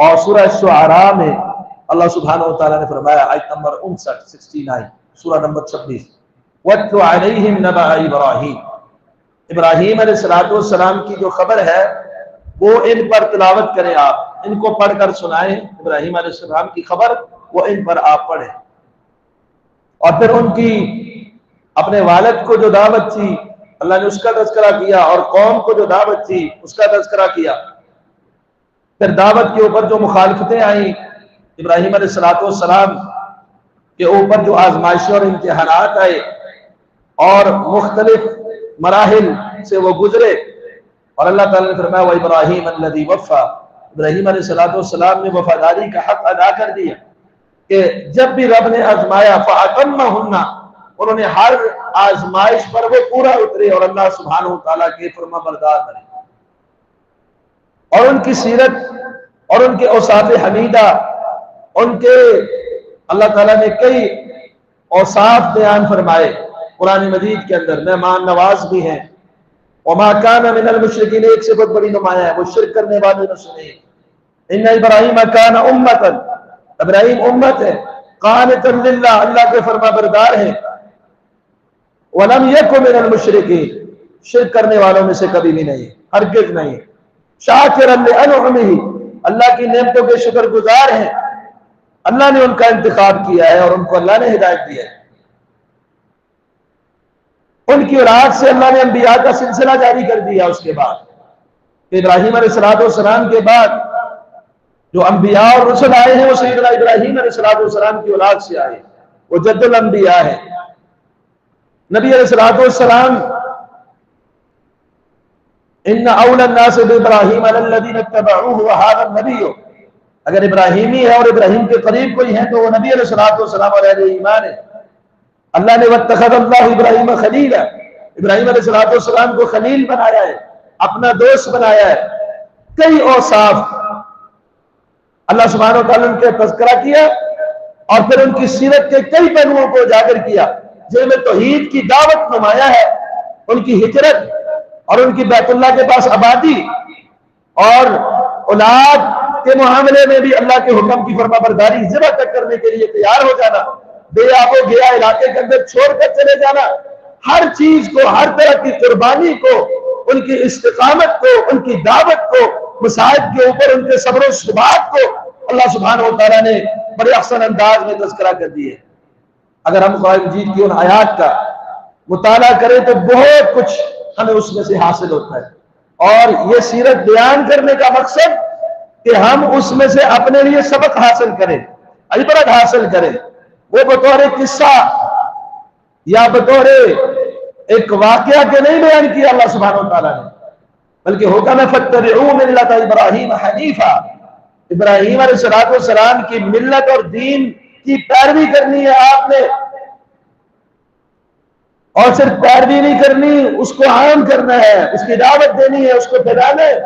اور سورہ شعراء میں اللہ سبحانہ و تعالیٰ نے فرمایا آیت نمبر 69 سورہ نمبر 26 وَاتْلُ عَلَيْهِمْ نَبَأَ إِبْرَاهِيمَ، ابراہیم علیہ السلام کی جو خبر ہے وہ ان پر تلاوت کریں، آپ ان کو پڑھ کر سنائیں، ابراہیم علیہ السلام کی خبر وہ ان پر آپ پڑھیں۔ اور پھر ان کی اپنے والد کو جو دعوت تھی اللہ نے اس کا تذکرہ کیا، اور قوم کو جو دعوت تھی اس کا تذکرہ کیا۔ پھر دعوت کے اوپر جو مخالفتیں آئیں، ابراہیم علیہ السلام کے اوپر جو آزمائشیں اور امتحانات آئے اور مختلف مراحل سے وہ گزرے، اور اللہ تعالیٰ نے فرمایا وَإِبْرَاهِيمَ الَّذِي وَفَّى، ابراہیم علیہ السلام نے وفاداری کا حق ادا کر دیا کہ جب بھی رب نے آزمایا فَأَتَمَّهُنَّ، انہوں نے ہر آزمائش پر وہ پورا اترے اور اللہ سبحانہ وتعالیٰ کے فرما بردار بنے۔ اور ان کی سیرت اور ان کے اوصاف حمیدہ، ان کے اللہ تعالیٰ نے کئی اوصاف بیان فرمائے قرآن مجید کے اندر، مہمان نواز بھی ہیں۔ وما کان من المشرکین، ایک سے بہت بڑی نمایاں ہے، وہ شرک کرنے والے نہ سنے۔ ان ابراہیم کان امتا، ابراہیم امت ہے، قانتا للہ، اللہ کے فرما بردار ہے، ولم یک من المشرکین، شرک کرنے والوں میں سے کبھی بھی نہیں، ہرگز نہیں، شاکرا لانعمہ، اللہ کی نعمتوں کے شکر گزار ہیں، اللہ نے ان کا انتخاب کیا ہے اور ان کو اللہ نے ہدایت دیا ہے۔ ان کی اولاد سے اللہ نے انبیاء کا سلسلہ جاری کر دیا۔ اس کے بعد ابراہیم علیہ السلام کے بعد جو انبیاء اور رسل آئے ہیں وہ سیدنا ابراہیم علیہ السلام کی اولاد سے آئے، وہ جد الانبیاء ہے۔ نبی علیہ السلام ان اول الناس بابراہیم الذین اتبعوه وهذا النبی، اگر ابراہیمی ہے اور ابراہیم کے قریب کوئی ہے تو وہ نبی علیہ السلام اور اہل ایمان ہے۔ اللہ نے واتخذ اللہ ابراہیم خلیلا، ابراہیم علیہ السلام کو خلیل بنایا ہے، اپنا دوست بنایا ہے۔ کئی اوصاف اللہ سبحانہ و تعالیٰ نے ان کے تذکرہ کیا اور پھر ان کی سیرت کے کئی پہلوؤں کو اجاگر کیا جن میں توحید کی دعوت نمایاں ہے، ان کی ہجرت اور ان کی بیت اللہ کے پاس آبادی، اور اولاد کے معاملے میں بھی اللہ کے حکم کی فرما برداری، ذبح تک کرنے کے لیے تیار ہو جانا، بے آب و گیا علاقے کے اندر چھوڑ کر چلے جانا، ہر چیز کو، ہر طرح کی قربانی کو، ان کی استقامت کو، ان کی دعوت کو، مصائب کے اوپر ان کے صبر و ثبات کو اللہ سبحانہ و تعالیٰ نے بڑے احسن انداز میں تذکرہ کر دیے۔ اگر ہم قرآن مجید کی ان آیات کا مطالعہ کریں تو بہت کچھ ہمیں اس میں سے حاصل ہوتا ہے، اور یہ سیرت بیان کرنے کا مقصد کہ ہم اس میں سے اپنے لیے سبق حاصل کریں، عبرت حاصل کریں، وہ بطور قصہ یا بطور ایک واقعہ کے نہیں بیان کیا اللہ سبحانہ و تعالیٰ نے، بلکہ حکم ہے فَاتَّبِعُوا مِلَّةَ إِبْرَاهِيمَ حَنِيفًا، ابراہیم علیہ السلام کی ملت اور دین کی پیروی کرنی ہے آپ نے، اور صرف پیروی نہیں کرنی، اس کو عام کرنا ہے، اس کی دعوت دینی ہے، اس کو پھیلانا ہے۔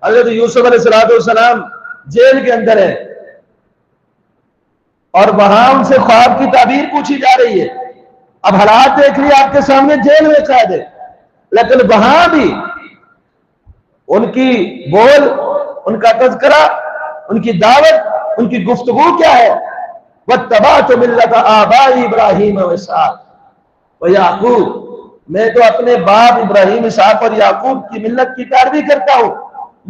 حضرت یوسف علیہ السلام جیل کے اندر ہے اور وہاں ان سے خواب کی تعبیر پوچھی جا رہی ہے، اب حالات دیکھ لیے آپ کے سامنے جیل میں قید ہے، لیکن وہاں بھی ان کی بول، ان کا تذکرہ، ان کی دعوت، ان کی گفتگو کیا ہے؟ وَاتَّبَعْتُ مِلَّةَ آبَائِ إِبْرَاهِيمَ وَإِسْحَاقَ وَيَعْقُوبَ، میں تو اپنے باپ ابراہیم، اسحاق اور یعقوب کی ملت کی پیروی کرتا ہوں۔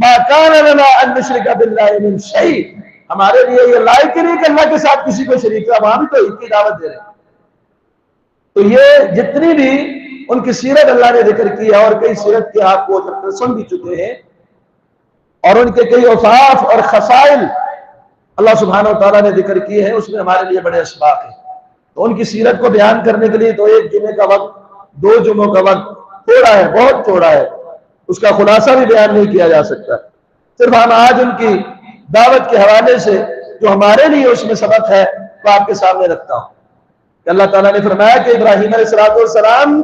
مَا كَانَ لَنَا أَن نُشْرِكَ بِاللَّهِ مِن شَيْءٍ، ہمارے لیے یہ لائق نہیں کہ اللہ کے ساتھ کسی کو شریک کریں، وہاں بھی تو ان کی دعوت دے رہے ہیں۔ تو یہ جتنی بھی ان کی سیرت اللہ نے ذکر کی ہے، اور کئی سیرت کے آپ کو سن بھی چکے ہیں، اور ان کے کئی اوصاف اور خصائل اللہ سبحانہ و تعالیٰ نے ذکر کیے ہیں، اس میں ہمارے لیے بڑے اسباق ہیں۔ تو ان کی سیرت کو بیان کرنے کے لیے تو ایک جمعے کا وقت، 2 جمعوں کا وقت تھوڑا ہے، بہت تھوڑا ہے، اس کا خلاصہ بھی بیان نہیں کیا جا سکتا۔ صرف ہم آج ان کی دعوت کے حوالے سے جو ہمارے لیے اس میں سبق ہے وہ آپ کے سامنے رکھتا ہوں کہ اللہ تعالیٰ نے فرمایا کہ ابراہیم علیہ السلام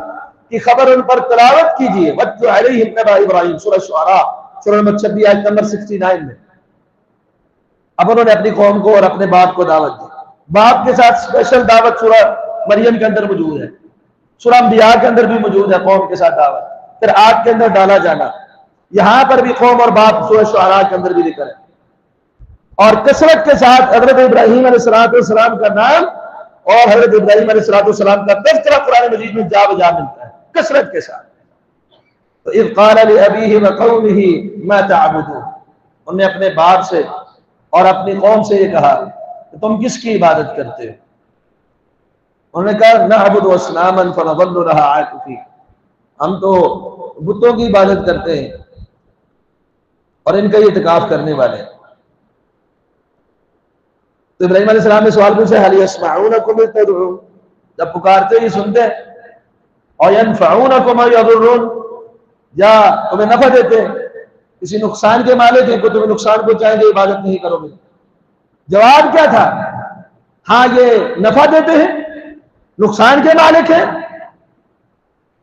کی خبر ان پر تلاوت کیجیے۔ وَاتْلُ عَلَيْهِمْ نَبَأَ إِبْرَاهِيمَ سورہ شعراء سورہ نمبر 26 آیت نمبر 69 میں۔ اب انہوں نے اپنی قوم کو اور اپنے باپ کو دعوت دی، باپ کے ساتھ اسپیشل دعوت سورہ مریم کے اندر موجود ہے، سورہ انبیاء کے اندر بھی موجود ہے، قوم کے ساتھ دعوت، پھر آگ کے اندر ڈالا جانا، یہاں پر بھی قوم اور باپ سورہ شعراء کے اندر بھی ذکر ہے۔ اور کثرت کے ساتھ حضرت ابراہیم علیہ السلام کا نام اور حضرت ابراہیم علیہ السلام کا تذکرہ قرآن مجید میں جا بجا ملتا ہے کثرت کے ساتھ. تو اذ قال لأبیہ وقومہ ما تعبدون، انہوں نے اپنے باپ سے اور اپنی قوم سے یہ کہا کہ تم کس کی عبادت کرتے ہو؟ انہوں نے کہا نعبد اصناما فنظل لها عاکفین، ہم تو بتوں کی عبادت کرتے ہیں اور ان کا اعتکاف کرنے والے ہیں. تو ابراہیم علیہ السلام نے سوال پوچھا هل يسمعونكم اذ تدعون، جب پکارتے ہی سنتے ہیں، اور ينفعونكم او يضرون، یا تمہیں نفع دیتے ہیں، کسی نقصان کے مالک ہیں کو تمہیں نقصان پہنچائیں گے عبادت نہیں کرو گے. جواب کیا تھا؟ ہاں یہ نفع دیتے ہیں، نقصان کے مالک ہیں،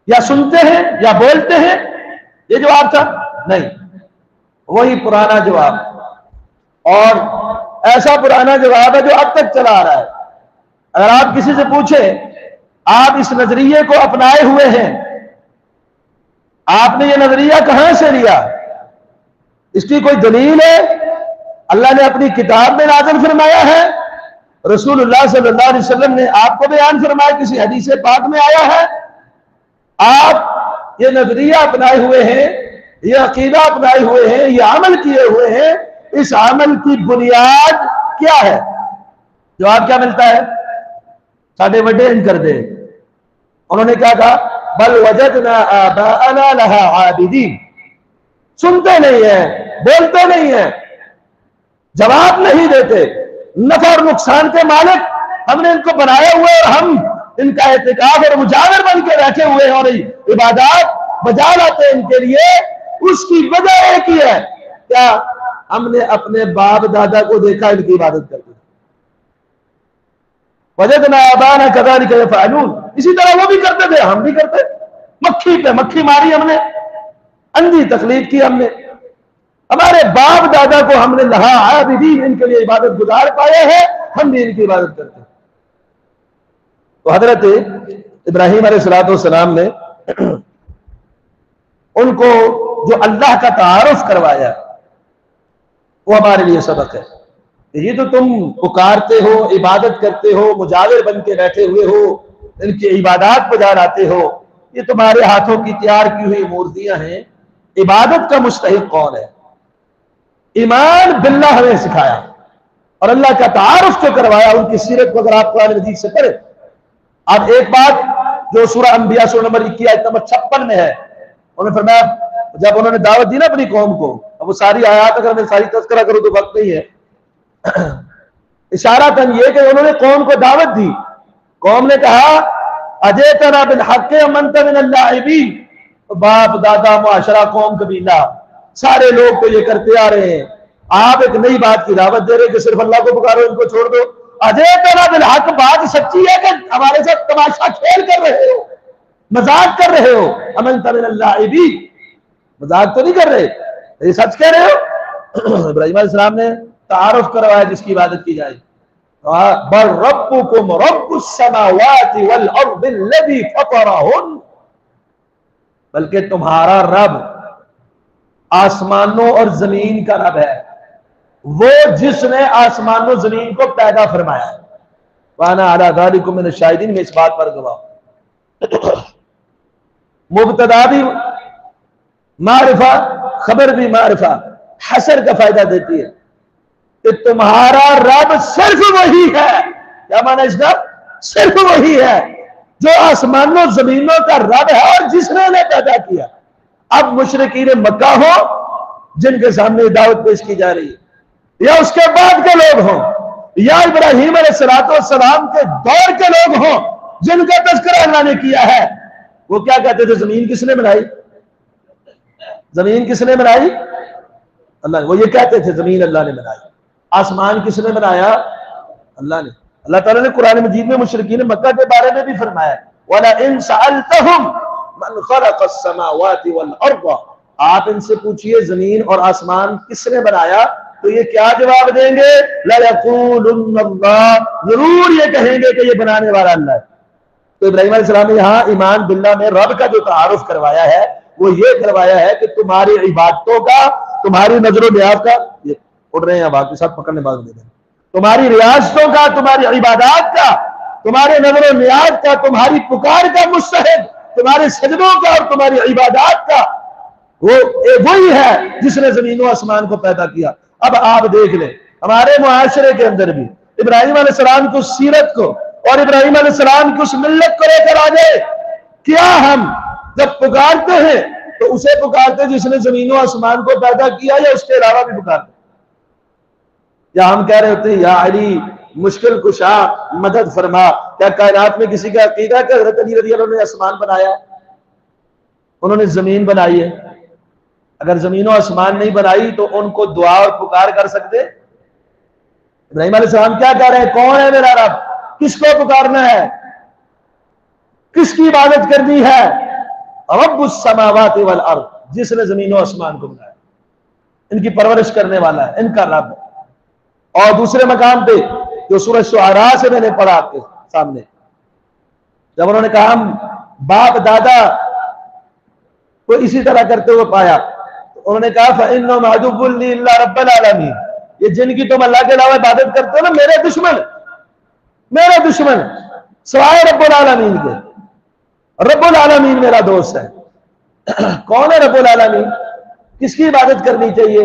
یا سنتے ہیں یا بولتے ہیں، یہ جواب تھا؟ نہیں، وہی پرانا جواب، اور ایسا پرانا جواب ہے جو اب تک چلا آ رہا ہے. اگر آپ کسی سے پوچھیں آپ اس نظریے کو اپنائے ہوئے ہیں، آپ نے یہ نظریہ کہاں سے لیا، اس کی کوئی دلیل ہے؟ اللہ نے اپنی کتاب میں نازل فرمایا ہے، رسول اللہ صلی اللہ علیہ وسلم نے آپ کو بیان فرمایا، کسی حدیث پاک میں آیا ہے؟ آپ یہ نظریہ اپنائے ہوئے ہیں، یہ عقیدہ اپنائے ہوئے ہیں، یہ عمل کیے ہوئے ہیں، اس عمل کی بنیاد کیا ہے؟ جواب کیا ملتا ہے؟ ساڑھے وڈے ان کر دے. انہوں نے کیا کہا؟ بل وجدنا آباءنا لها عابدین. سنتے نہیں ہیں، بولتے نہیں ہیں، جواب نہیں دیتے، نفع اور نقصان کے مالک ہم نے ان کو بنایا ہوا ہے، اور ہم ان کا اعتکاف اور مجاور بن کے بیٹھے ہوئے ہیں اور عبادات بجا لاتے ہیں ان کے لیے. اس کی وجہ ایک ہی ہے، کیا؟ ہم نے اپنے باپ دادا کو دیکھا ان کی عبادت کرتے. وجدنا آباءنا كذلك يفعلون، اسی طرح وہ بھی کرتے تھے، ہم بھی کرتے. مکھی پہ مکھی ماری ہم نے، اندھی تقلید کی ہم نے، ہمارے باپ دادا کو ہم نے لہا عابدین ان کے لیے عبادت گزار پائے ہیں، ہم بھی ان کی عبادت کرتے ہیں. تو حضرت ابراہیم علیہ السلام نے ان کو جو اللہ کا تعارف کروایا وہ ہمارے لیے سبق ہے. یہ تو تم پکارتے ہو، عبادت کرتے ہو، مجاور بن کے بیٹھے ہوئے ہو، ان کی عبادات بجا لاتے ہو، یہ تمہارے ہاتھوں کی تیار کی ہوئی مورتیاں ہیں. عبادت کا مستحق کون ہے؟ ایمان باللہ ہمیں سکھایا اور اللہ کا تعارف جو کروایا، ان کی سیرت کو اگر آپ قرآن مجید سے پڑھیں. اب ایک بات جو سورہ انبیاء سورہ نمبر 21 آیت نمبر 56 میں ہے، انہوں نے فرمایا جب انہوں نے دعوت دی نا اپنی قوم کو، اب وہ ساری آیات اگر میں ساری تذکرہ کروں تو وقت نہیں ہے، اشارتاً یہ کہ انہوں نے قوم کو دعوت دی. قوم نے کہا اجئتنا بالحق ام انت من اللاعبین، باپ دادا معاشرہ قوم قبیلہ سارے لوگ تو یہ کرتے آ رہے ہیں، آپ ایک نئی بات کی دعوت دے رہے کہ صرف اللہ کو پکارو، ان کو چھوڑ دو. اجئتنا بالحق، بات سچی ہے کہ ہمارے ساتھ تماشا کھیل کر رہے ہو، مذاق کر رہے ہو؟ ام انت من اللاعبین، مذاق تو نہیں کر رہے، یہ سچ کہہ رہے ہو؟ ابراہیم علیہ السلام نے تعارف کروایا جس کی عبادت کی جائے. بل ربکم رب السماوات والارض الذی فطرہن، بلکہ تمہارا رب آسمانوں اور زمین کا رب ہے، وہ جس نے آسمان و زمین کو پیدا فرمایا ہے. وانا علی ذلک من الشاہدین، میں اس بات پر گواہ ہوں. مبتدا بھی معرفہ، خبر بھی معرفہ، حصر کا فائدہ دیتی ہے کہ تمہارا رب صرف وہی ہے. کیا معنی اس کا؟ صرف وہی ہے جو آسمانوں زمینوں کا رب ہے اور جس نے انہیں پیدا کیا. اب مشرکین مکہ ہو جن کے سامنے دعوت پیش کی جا رہی ہے، یا اس کے بعد کے لوگ ہوں، یا ابراہیم علیہ السلام کے دور کے لوگ ہوں جن کا تذکرہ اللہ نے کیا ہے، وہ کیا کہتے تھے؟ زمین کس نے بنائی؟ زمین کس نے بنائی؟ اللہ نے. وہ یہ کہتے تھے زمین اللہ نے بنائی. آسمان کس نے بنایا؟ اللہ نے. اللہ تعالیٰ نے قرآن مجید میں مشرکین مکہ کے بارے میں بھی فرمایا وَلَئِن سَأَلْتَهُمْ مَنْ خَلَقَ السَّمَاوَاتِ وَالْأَرْضَ، آپ ان سے پوچھئے زمین اور آسمان کس نے بنایا، تو یہ کیا جواب دیں گے؟ لَيَقُولُنَّ اللَّهُ، ضرور یہ کہیں گے کہ یہ بنانے والا اللہ ہے. تو ابراہیم علیہ السلام نے یہاں ایمان باللہ میں رب کا جو تعارف کروایا ہے وہ یہ کروایا ہے کہ تمہاری عبادتوں کا، تمہاری نظر و نیاز کا، اڑ رہے ہیں اب آپ کے ساتھ پکڑنے باز دے دیں. تمہاری ریاستوں کا، تمہاری عبادات کا، تمہارے نظر و نیاز کا، تمہاری پکار کا مستحق، تمہارے سجدوں کا اور تمہاری عبادات کا وہی ہے جس نے زمین و آسمان کو پیدا کیا. اب آپ دیکھ لیں ہمارے معاشرے کے اندر بھی ابراہیم علیہ السلام کی اس سیرت کو اور ابراہیم علیہ السلام کی اس ملت کو لے کر آگے کیا ہم جب پکارتے ہیں تو اسے پکارتے جس نے زمین و آسمان کو پیدا کیا یا اس کے علاوہ بھی پکارتے؟ یا ہم کہہ رہے ہوتے ہیں یا علی مشکل کشا مدد فرما. کیا کائنات میں کسی کا عقیدہ ہے کہ حضرت علی رضی اللہ عنہ نے آسمان بنایا؟ انہوں نے زمین بنائی ہے. اگر زمین و آسمان نہیں بنائی تو ان کو دعا اور پکار کر سکتے؟ ابراہیم علیہ السلام کیا کہہ رہے ہیں؟ کون ہے میرا رب؟ کس کو پکارنا ہے؟ کس کی عبادت کرنی ہے؟ رب السماوات والارض، جس نے زمین و آسمان کو بنایا، ان کی پرورش کرنے والا ہے، ان کا رب. اور دوسرے مقام پہ جو سورہ شعراء سے میں نے پڑھا آپ کے سامنے، جب انہوں نے کہا ہم باپ دادا کو اسی طرح کرتے ہوئے پایا، تو انہوں نے کہا فَإِنَّهُمْ عَدُوٌّ لِّي إِلَّا رَبَّ الْعَالَمِينَ، یہ جن کی تم اللہ کے علاوہ عبادت کرتے ہو نا، میرے دشمن سوائے رب العالمین کے. رب العالمین میرا دوست ہے. کون ہے رب العالمین؟ کس کی عبادت کرنی چاہیے؟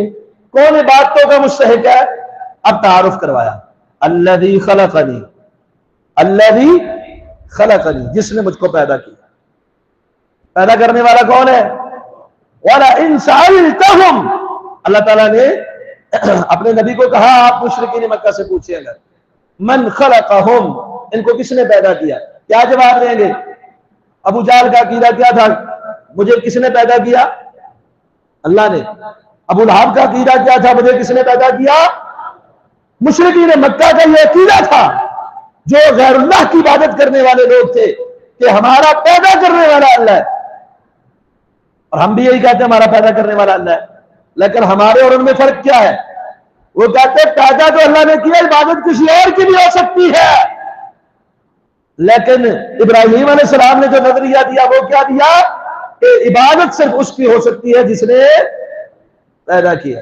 کون عبادتوں کا مستحق ہے؟ اب تعارف کروایا. الذی خلقنی، الذی خلقنی، جس نے مجھ کو پیدا کیا. پیدا کرنے والا کون ہے؟ وَلَئِن سَأَلْتَهُمْ، اللہ تعالیٰ نے اپنے نبی کو کہا آپ مشرکین مکہ سے پوچھیں اگر من خلقہم، ان کو کس نے پیدا کیا، کیا جواب دیں گے؟ ابو جہل کا عقیدہ کیا تھا؟ مجھے کس نے پیدا کیا؟ اللہ نے. ابو لہب کا عقیدہ کیا تھا؟ مجھے کس نے پیدا کیا؟ مشرکین مکہ کا یہ عقیدہ تھا جو غیر اللہ کی عبادت کرنے والے لوگ تھے کہ ہمارا پیدا کرنے والا اللہ ہے. اور ہم بھی یہی کہتے ہیں ہمارا پیدا کرنے والا اللہ ہے. لیکن ہمارے اور ان میں فرق کیا ہے؟ وہ کہتے ہیں پیدا تو اللہ نے کیا، عبادت کسی اور کی بھی ہو سکتی ہے. لیکن ابراہیم علیہ السلام نے جو نظریہ دیا وہ کیا دیا کہ عبادت صرف اس کی ہو سکتی ہے جس نے پیدا کیا.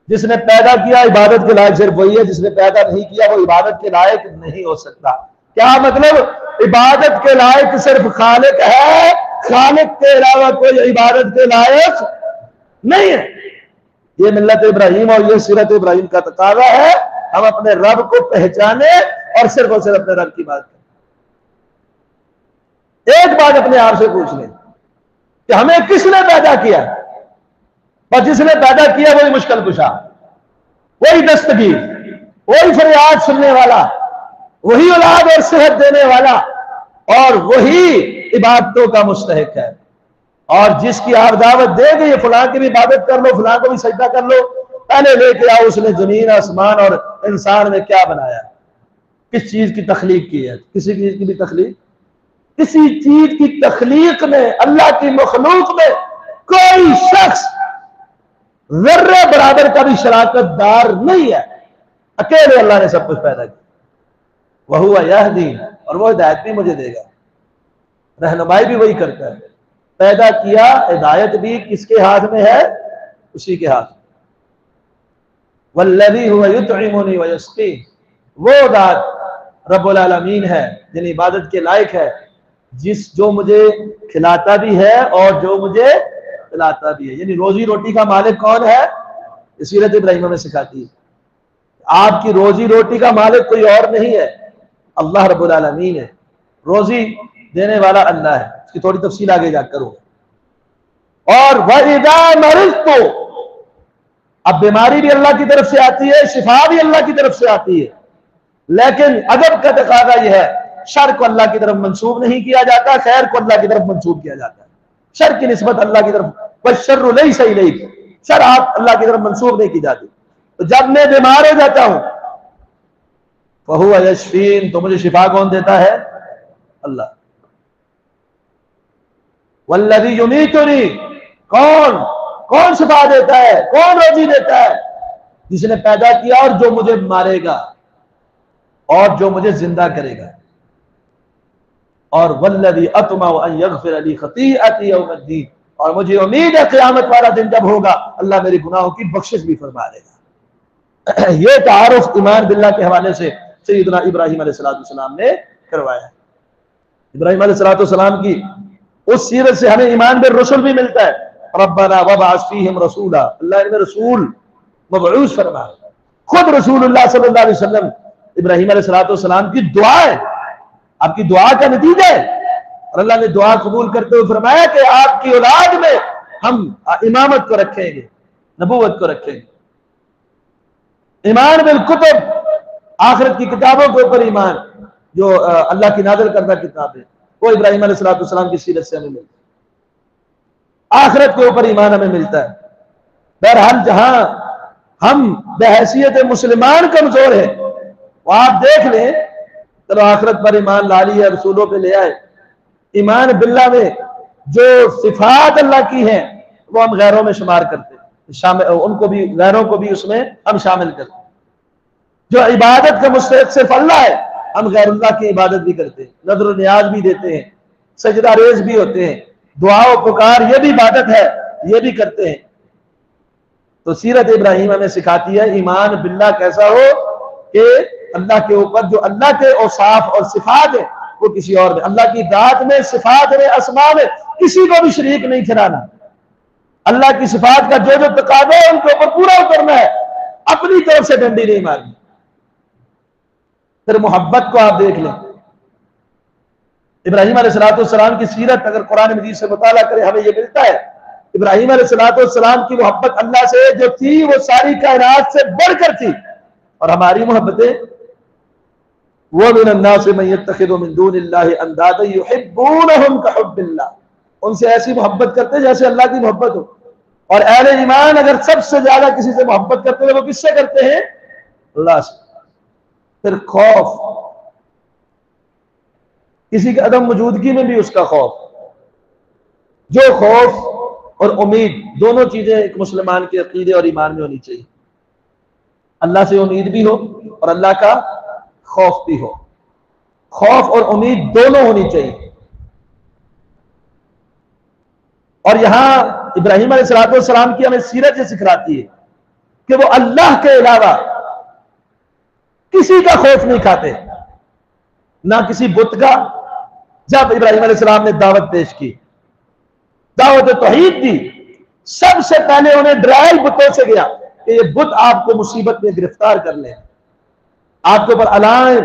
جس نے پیدا کیا عبادت کے لائق صرف وہی ہے، جس نے پیدا نہیں کیا وہ عبادت کے لائق نہیں ہو سکتا. کیا مطلب؟ عبادت کے لائق صرف خالق ہے، خالق کے علاوہ کوئی عبادت کے لائق نہیں ہے. یہ ملت ابراہیم اور یہ سیرت ابراہیم کا تقاضا ہے. ہم اپنے رب کو پہچانے اور صرف اپنے رب کی بات کریں. ایک بات اپنے آپ سے پوچھ لیں کہ ہمیں کس نے پیدا کیا؟ اور جس نے پیدا کیا وہی مشکل کشا، وہی دستگیر، وہی فریاد سننے والا، وہی اولاد اور صحت دینے والا، اور وہی عبادتوں کا مستحق ہے. اور جس کی آپ دعوت دے گے یہ فلاں کی بھی عبادت کر لو، فلاں کو بھی سجدہ کر لو، پہلے لے کے آؤ اس نے زمین آسمان اور انسان میں کیا بنایا، کس چیز کی تخلیق کی ہے. کسی چیز کی بھی تخلیق، کسی چیز کی تخلیق میں، اللہ کی مخلوق میں کوئی شخص ذرے برابر کا بھی شراکت دار نہیں ہے. اکیلے اللہ نے سب کچھ پیدا کیا. وَهُوَ يَهْدِي، اور وہ ہدایت بھی مجھے دے گا، رہنمائی بھی وہی کرتا ہے. پیدا کیا، ہدایت بھی کس کے ہاتھ میں ہے؟ اسی کے ہاتھ میں. وَالَّذِي هُوَ يُطْعِمُنِي وَيَسْقِينِ، وہ ذات رب العالمین ہے جن عبادت کے لائق ہے، جو مجھے کھلاتا بھی ہے اور جو مجھے پلاتا بھی ہے. یعنی روزی روٹی کا مالک کون ہے؟ سیرت ابراہیم میں سکھاتی ہے. آپ کی روزی روٹی کا مالک کوئی اور نہیں ہے، اللہ رب العالمین ہے. روزی دینے والا اللہ ہے. اس کی تھوڑی تفصیل آگے جا کر ہوگا. اور وَإِذَا مَرِضْتُ، اب بیماری بھی اللہ کی طرف سے آتی ہے، شفا بھی اللہ کی طرف سے آتی ہے. لیکن ادب کا تقاضا یہ ہے شر کو اللہ کی طرف منسوب نہیں کیا جاتا، خیر کو اللہ کی طرف منسوب کیا جاتا ہے. شر کی نسبت اللہ کی طرف، وَالشَّرُّ لَيْسَ إِلَيْكَ، شر آپ اللہ کی طرف منسوب نہیں کی جاتی. تو جب میں بیمار ہو جاتا ہوں فَهُوَ يَشْفِينِ، تو مجھے شفا کون دیتا ہے؟ اللہ. وَالَّذِي يُمِيتُنِي، کون شفا دیتا ہے، کون روزی دیتا ہے؟ جس نے پیدا کیا اور جو مجھے مارے گا اور جو مجھے زندہ کرے گا. اور وَالَّذِي أَطْمَعُ أَن يَغْفِرَ لِي خَطِيئَتِي يَوْمَ الدِّينِ، اور مجھے امید ہے قیامت والا دن جب ہوگا اللہ میری گناہوں کی بخشش بھی فرما دے گا. یہ تعارف ایمان باللہ کے حوالے سے سیدنا ابراہیم علیہ السلام نے کروایا ہے۔ ابراہیم علیہ السلام کی اس سیرت سے ہمیں ایمان بالرسل بھی ملتا ہے۔ ربنا وابعث فیہم رسولا، اللہ نے رسول مبعوث فرمایا۔ خود رسول اللہ صلی اللہ علیہ وسلم ابراہیم علیہ السلام کی دعا ہے، آپ کی دعا کا نتیجہ ہے، اور اللہ نے دعا قبول کرتے ہوئے فرمایا کہ آپ کی اولاد میں ہم امامت کو رکھیں گے، نبوت کو رکھیں گے۔ ایمان بالکتب، آخرت کی کتابوں کے اوپر ایمان، جو اللہ کی نازل کردہ کتاب ہے، وہ ابراہیم علیہ السلام کی سیرت سے ہمیں ملتا ہے۔ آخرت کے اوپر ایمان ہمیں ملتا ہے۔ بہرحال جہاں ہم بحیثیت مسلمان کمزور ہیں، وہ آپ دیکھ لیں، چلو آخرت پر ایمان لا لیا، رسولوں پہ لے آئے، ایمان باللہ میں جو صفات اللہ کی ہیں وہ ہم غیروں میں شمار کرتے ہیں، ان کو بھی، غیروں کو بھی اس میں ہم شامل کرتے ہیں۔ جو عبادت کا مستحق صرف اللہ ہے، ہم غیر اللہ کی عبادت بھی کرتے ہیں، نذر و نیاز بھی دیتے ہیں، سجدہ ریز بھی ہوتے ہیں، دعا و پکار یہ بھی عبادت ہے، یہ بھی کرتے ہیں۔ تو سیرت ابراہیم ہمیں سکھاتی ہے ایمان باللہ کیسا ہو کہ اللہ کے اوپر جو اللہ کے اوصاف اور صفات ہیں وہ کسی اور میں، اللہ کی ذات میں، صفات میں، اسماء میں کسی کو بھی شریک نہیں ٹھہرانا۔ اللہ کی صفات کا جو تقاضا ہے ان کے اوپر پورا اترنا ہے، اپنی طرف سے ڈنڈی نہیں مارنی۔ پھر محبت کو آپ دیکھ لیں، ابراہیم علیہ السلام کی سیرت اگر قرآن مجید سے مطالعہ کرے ہمیں یہ ملتا ہے، ابراہیم علیہ السلام کی محبت اللہ سے جو تھی وہ ساری کائنات سے بڑھ کر تھی، اور ہماری محبتیں وَمِنَ النَّاسِ مَن يَتَّخِذُ مِن دُونِ اللَّهِ أَندَادًا يُحِبُّونَهُمْ كَحُبِّ اللَّهِ، ان سے ایسی محبت کرتے جیسے اللہ کی محبت ہو۔ اور اہل ایمان اگر سب سے زیادہ کسی سے محبت کرتے ہیں وہ کس سے کرتے ہیں؟ اللہ سے۔ پھر خوف، کسی کے عدم موجودگی میں بھی اس کا خوف، جو خوف اور امید دونوں چیزیں ایک مسلمان کے عقیدے اور ایمان میں ہونی چاہیے۔ اللہ سے امید بھی ہو اور اللہ کا خوف بھی ہو، خوف اور امید دونوں ہونی چاہیے۔ اور یہاں ابراہیم علیہ السلام کی ہمیں سیرت یہ سکھلاتی ہے کہ وہ اللہ کے علاوہ کسی کا خوف نہیں کھاتے، نہ کسی بت کا۔ جب ابراہیم علیہ السلام نے دعوت پیش کی، دعوت توحید دی، سب سے پہلے انہیں ڈرائل بتوں سے گیا کہ یہ بت آپ کو مصیبت میں گرفتار کر لیں، آپ کے اوپر علائم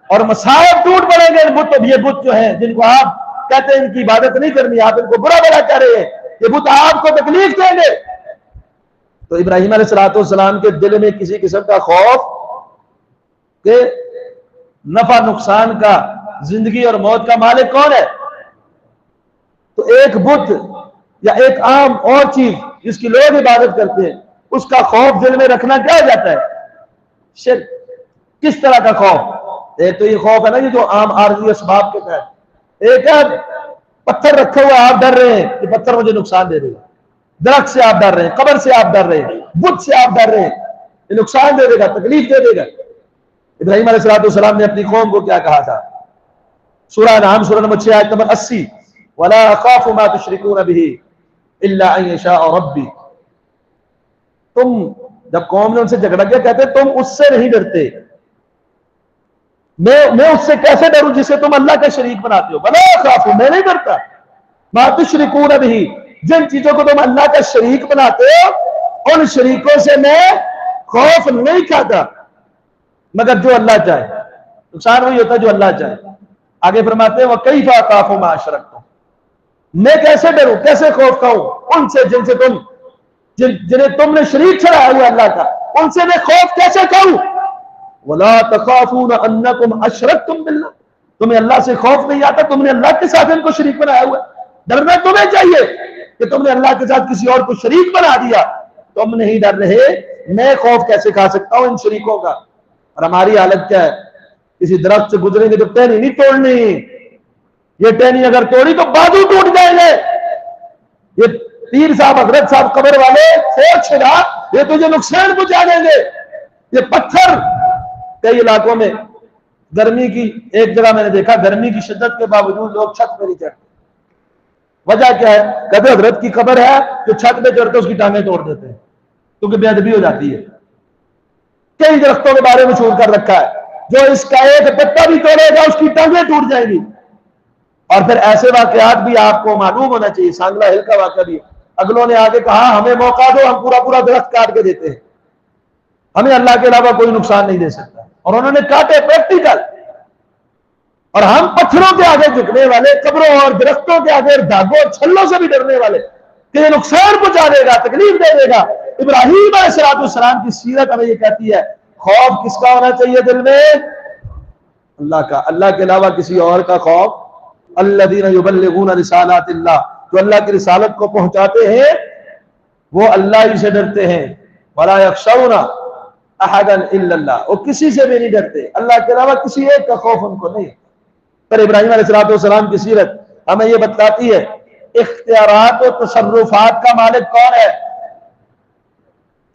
اور مصائب ٹوٹ پڑیں گے۔ یہ بت جو ہیں جن کو آپ کہتے ہیں ان کی عبادت نہیں کرنی، آپ ان کو برا بڑا کہہ رہے ہیں، یہ بت آپ کو تکلیف دیں گے۔ تو ابراہیم علیہ السلام کے دل میں کسی قسم کا خوف کہ نفع نقصان کا، زندگی اور موت کا مالک کون ہے؟ تو ایک بت یا ایک عام اور چیز جس کی لوگ عبادت کرتے ہیں، اس کا خوف دل میں رکھنا کیا ہو جاتا ہے؟ شرک۔ کس طرح کا خوف؟ ایک تو یہ خوف ہے نا یہ جو عام عارضی اسباب کے تحت، ایک ہے پتھر رکھے ہوئے آپ ڈر رہے ہیں کہ پتھر مجھے نقصان دے دے گا، درخت سے آپ ڈر رہے ہیں، قبر سے آپ ڈر رہے ہیں، بت سے آپ ڈر رہے ہیں یہ نقصان دے دے گا، تکلیف دے دے گا۔ ابراہیم علیہ السلام نے اپنی قوم کو کیا کہا تھا؟ سورہ انعام سورہ نمبر 6 آیت نمبر 80، وَلَا أَخَافُ مَا تُشْرِكُونَ بِهِ إِلَّا أَن يَشَاءَ رَبِّي۔ تم جب قوم نے ان سے جھگڑا کیا، کہتے تم اس سے نہیں ڈرتے، میں اس سے کیسے ڈروں جسے تم اللہ کا شریک بناتے ہو؟ وَلَا أَخَافُ، میں نہیں ڈرتا، مَا تُشْرِكُونَ بِهِ، جن چیزوں کو تم اللہ کا شریک بناتے ہو ان شریکوں سے میں خوف نہیں کھاتا، مگر جو اللہ چاہے۔ نقصان وہی ہوتا ہے جو اللہ چاہے۔ آگے فرماتے ہیں وَكَيْفَ أَخَافُ مَا أَشْرَكْتُمْ، میں کیسے ڈروں، کیسے خوف کھاؤں ان سے جن سے جنہیں تم نے شریک ٹھہرایا ہوا اللہ کا، ان سے میں خوف کیسے کھاؤں؟ وَلَا تَخَافُونَ أَنَّكُمْ أَشْرَكْتُمْ بِاللَّهِ، تمہیں اللہ سے خوف نہیں آتا، تم نے اللہ کے ساتھ ان کو شریک بنایا ہوا ہے۔ ڈرنا تمہیں چاہیے کہ تم نے اللہ کے ساتھ کسی اور کو شریک بنا دیا، تم نہیں ڈر رہے، میں خوف کیسے کھا سکتا ہوں ان شریکوں کا؟ اور ہماری حالت کیا ہے؟ کسی درخت سے گزریں گے تو ٹہنی نہیں توڑنی، یہ ٹہنی اگر توڑی تو بازو ٹوٹ جائیں گے۔ یہ پیر صاحب، حضرت صاحب، قبر والے سوچ چھڑا یہ تجھے نقصان پہنچا دیں گے۔ یہ پتھر کئی علاقوں میں گرمی کی، ایک جگہ میں نے دیکھا گرمی کی شدت کے باوجود لوگ چھت پہ نہیں چڑھتے۔ وجہ کیا ہے؟ کہتے حضرت کی قبر ہے، جو چھت پہ چڑھتے اس کی ٹانگیں توڑ دیتے ہیں کیونکہ بے ادبی ہو جاتی ہے۔ کئی درختوں کے بارے میں مشہور کر رکھا ہے، جو اس کا ایک پتا بھی توڑے گا اس کی ٹانگیں ٹوٹ جائیں گی۔ اور پھر ایسے واقعات بھی آپ کو معلوم ہونا چاہیے، سانگلا ہل کا واقعہ بھی، اگلوں نے آگے کہا ہمیں موقع دو، ہم پورا پورا درخت کاٹ کے دیتے ہیں، ہمیں اللہ کے علاوہ کوئی نقصان نہیں دے سکتا، اور انہوں نے کاٹے پریکٹیکل۔ اور ہم پتھروں کے آگے جھکنے والے، قبروں اور درختوں کے آگے داغوں چھلوں سے بھی ڈرنے والے کہ یہ نقصان پہنچا دے گا، تکلیف دے دے گا۔ ابراہیم علیہ السلام کی سیرت ہمیں یہ کہتی ہے خوف کس کا ہونا چاہیے دل میں؟ اللہ کا، اللہ کے علاوہ کسی اور کا خوف۔ الذین یبلغون رسالات اللہ، جو اللہ کی رسالت کو پہنچاتے ہیں وہ اللہ ہی سے ڈرتے ہیں۔ ولا یخشون احدا الا اللہ، وہ کسی سے بھی نہیں ڈرتے، اللہ کے علاوہ کسی ایک کا خوف ان کو نہیں۔ پر ابراہیم علیہ السلام کی سیرت ہمیں یہ بتاتی ہے اختیارات و تصرفات کا مالک کون ہے؟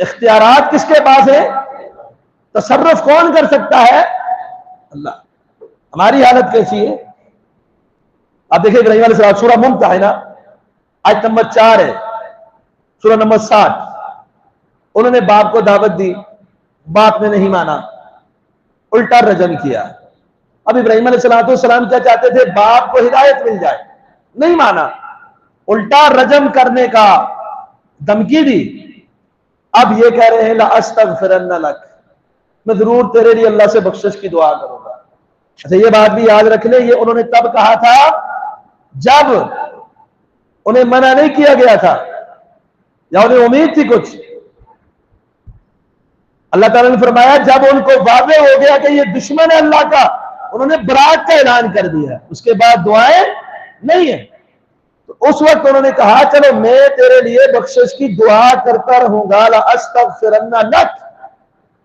اختیارات کس کے پاس ہے؟ تصرف کون کر سکتا ہے؟ اللہ۔ ہماری حالت کیسی ہے؟ آپ دیکھیں ابراہیم علیہ السلام، سورہ ممتحنہ آیت نمبر 4 ہے، سورہ نمبر 60۔ انہوں نے باپ کو دعوت دی، باپ نے نہیں مانا، الٹا رجم کیا۔ اب ابراہیم علیہ السلام کیا چاہتے تھے؟ باپ کو ہدایت مل جائے، نہیں مانا، الٹا رجم کرنے کا دھمکی دی۔ اب یہ کہہ رہے ہیں لَأَسْتَغْفِرَنَّ لَكَ، میں ضرور تیرے لیے اللہ سے بخشش کی دعا کروں گا۔ اچھا یہ بات بھی یاد رکھ لیں، یہ انہوں نے تب کہا تھا جب انہیں منع نہیں کیا گیا تھا یا انہیں امید تھی کچھ۔ اللہ تعالیٰ نے فرمایا جب ان کو واضح ہو گیا کہ یہ دشمن ہے اللہ کا، انہوں نے برات کا اعلان کر دیا، اس کے بعد دعائیں نہیں ہیں۔ تو اس وقت انہوں نے کہا چلو میں تیرے لیے بخشش کی دعا کرتا رہوں گا، لَأَسْتَغْفِرَنَّ لَكَ۔